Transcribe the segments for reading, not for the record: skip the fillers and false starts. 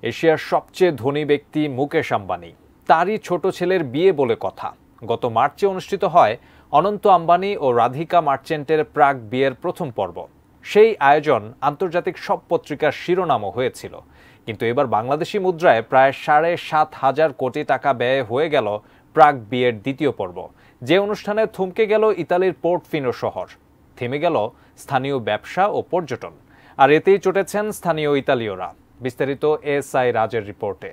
এশিয়ার সবচেয়ে ধনী ব্যক্তি মুকেশ আম্বানি, তারই ছোট ছেলের বিয়ে বলে কথা। গত মার্চে অনুষ্ঠিত হয় অনন্ত আম্বানি ও রাধিকা মার্চেন্টের প্রাক বিয়ের প্রথম পর্ব। সেই আয়োজন আন্তর্জাতিক সব পত্রিকার শিরোনামও হয়েছিল। কিন্তু এবার বাংলাদেশি মুদ্রায় প্রায় ৭,৫০০ কোটি টাকা ব্যয় হয়ে গেল প্রাক বিয়ের দ্বিতীয় পর্ব, যে অনুষ্ঠানে থমকে গেল ইতালির পোর্টফিনো শহর, থেমে গেল স্থানীয় ব্যবসা ও পর্যটন, আর এতেই চটেছেন স্থানীয় ইতালীয়রা। বিস্তারিত এসআই রাজের রিপোর্টে।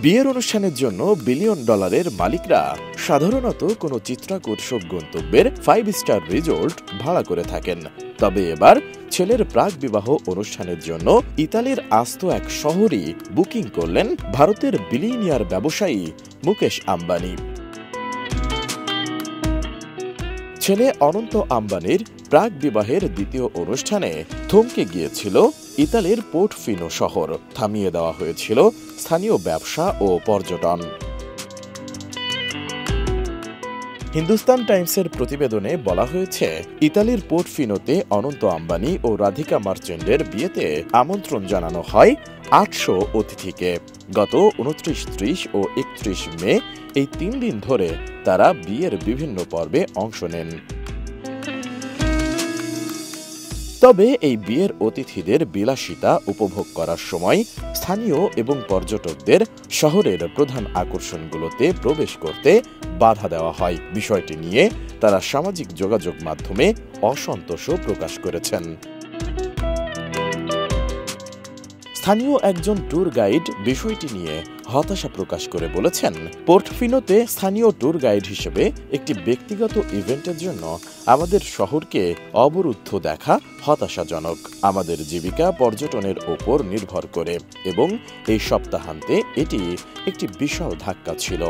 বিয়ের অনুষ্ঠানের জন্য বিলিয়ন ডলারের মালিকরা সাধারণত কোনো চিত্রাকর্ষক গন্তব্যের 5 স্টার রিসোর্ট ভাড়া করে থাকেন। তবে এবার ছেলের প্রাক বিবাহ অনুষ্ঠানের জন্য ইতালির আস্ত এক শহরই বুকিং করলেন ভারতের বিলিয়নিয়ার ব্যবসায়ী মুকেশ আম্বানি। ছেলে অনন্ত আম্বানির প্রাক বিবাহের দ্বিতীয় অনুষ্ঠানে থমকে গিয়েছিল ইতালির পোর্টফিনো শহর, থামিয়ে দেওয়া হয়েছিল স্থানীয় ব্যবসা ও পর্যটন। হিন্দুস্তান টাইমসের প্রতিবেদনে বলা হয়েছে, ইতালির পোর্টফিনোতে অনন্ত আম্বানি ও রাধিকা মার্চেন্টের বিয়েতে আমন্ত্রণ জানানো হয় ৮০০ অতিথিকে। গত ২৯, ৩০ ও ৩১ মে এই ৩ দিন ধরে তারা বিয়ের বিভিন্ন পর্বে অংশ নেন। তবে এই বিয়ের অতিথিদের বিলাসিতা উপভোগ করার সময় স্থানীয় এবং পর্যটকদের শহরের প্রধান আকর্ষণগুলোতে প্রবেশ করতে বাধা দেওয়া হয়। বিষয়টি নিয়ে তারা সামাজিক যোগাযোগ মাধ্যমে অসন্তোষও প্রকাশ করেছেন। স্থানীয় একজন ট্যুর গাইড বিষয়টি নিয়ে হতাশা প্রকাশ করে বলেছেন, পোর্টফিনোতে স্থানীয় ট্যুর গাইড হিসেবে একটি ব্যক্তিগত ইভেন্টের জন্য আমাদের শহরকে অবরুদ্ধ দেখা হতাশাজনক। আমাদের জীবিকা পর্যটনের ওপর নির্ভর করে এবং এই সপ্তাহান্তে এটি একটি বিশাল ধাক্কা ছিল।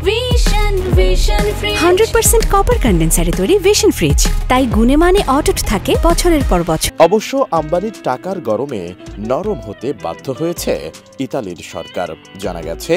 ভিশন ফ্রিজ 100% কপার কন্ডেন্সারে তৈরি ভিশন ফ্রিজ, তাই গুণে মানে অটুট থাকে বছরের পর বছর। অবশ্য আম্বানির টাকার গরমে নরম হতে বাধ্য হয়েছে ইতালির সরকার। জানা গেছে,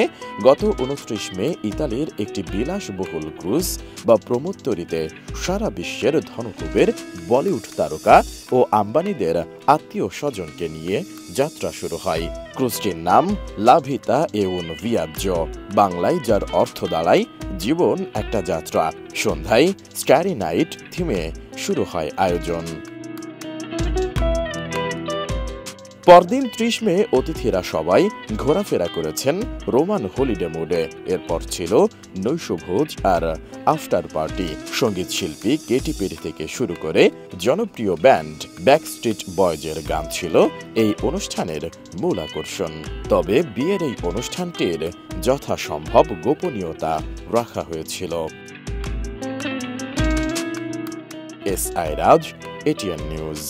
গত ২৯ মে ইতালির একটি বিলাসবহুল ক্রুজ বা প্রমোত্তরিতে সারা বিশ্বের ধনকুবের বলিউড তারকা ও আম্বানিদের আত্মীয় স্বজনকে নিয়ে যাত্রা শুরু হয়। ক্রুজটির নাম লা ভিতা এ un viaggio, বাংলায় যার অর্থ দাঁড়ায় জীবন একটা যাত্রা। সন্ধ্যায় স্টারি নাইট থিমে শুরু হয় আয়োজন। পরদিন ৩০ মে অতিথিরা সবাই ঘোরাফেরা করেছেন রোমান হলিডে মোডে। এরপর ছিল নৈশভোজ আর আফটার পার্টি। সঙ্গীত শিল্পী কেটি পেরি থেকে শুরু করে জনপ্রিয় ব্যান্ড ব্যাকস্ট্রিট বয়েজের গান ছিল এই অনুষ্ঠানের মূল আকর্ষণ। তবে বিয়ের এই অনুষ্ঠানটির যথাসম্ভব গোপনীয়তা রাখা হয়েছিল। এসআই রাজ, এটিএন নিউজ।